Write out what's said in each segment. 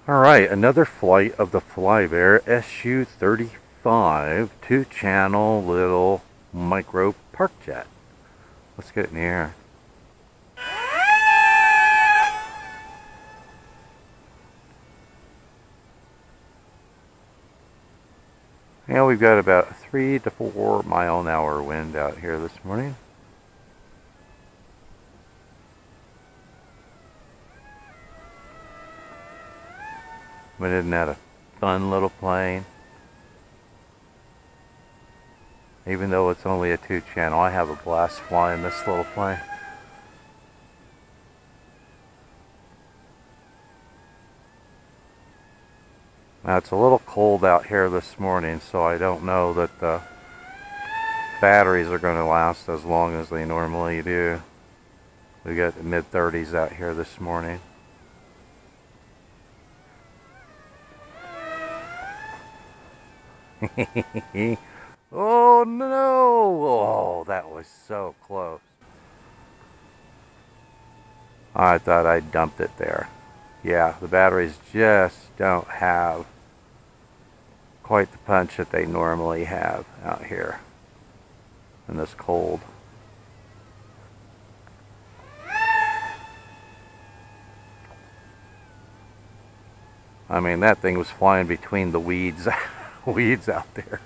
Alright, another flight of the FlyBear SU-35 two-channel little micro park jet. Let's get it in the air. And we've got about 3 to 4 mile an hour wind out here this morning. But isn't that a fun little plane? Even though it's only a two-channel, I have a blast flying this little plane. Now it's a little cold out here this morning, so I don't know that the batteries are going to last as long as they normally do. We got the mid-30s out here this morning. Oh no! Oh, that was so close. I thought I dumped it there. Yeah, the batteries just don't have quite the punch that they normally have out here in this cold. I mean, that thing was flying between the weeds out there.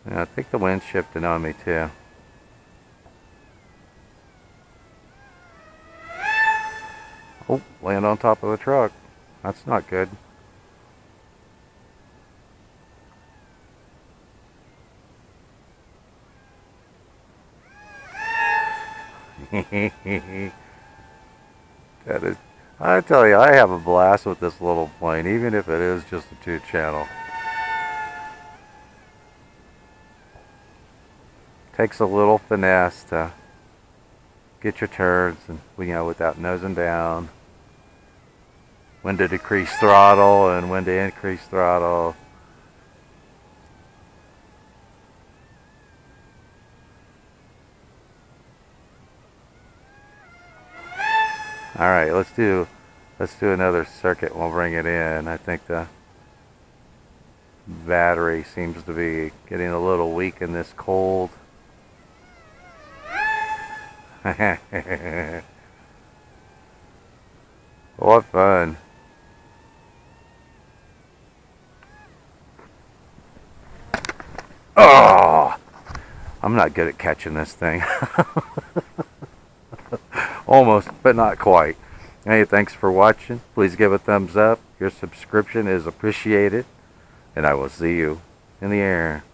Yeah, I think the wind's shifting on me too. Oh, land on top of the truck. That's not good. That is, I tell you, I have a blast with this little plane, even if it is just a two-channel. Takes a little finesse to get your turns, and without nosing down. When to decrease throttle and when to increase throttle. All right, let's do another circuit. We'll bring it in. I think the battery seems to be getting a little weak in this cold. What fun. Oh, I'm not good at catching this thing. Almost, but not quite. Hey, thanks for watching. Please give a thumbs up. Your subscription is appreciated. And I will see you in the air.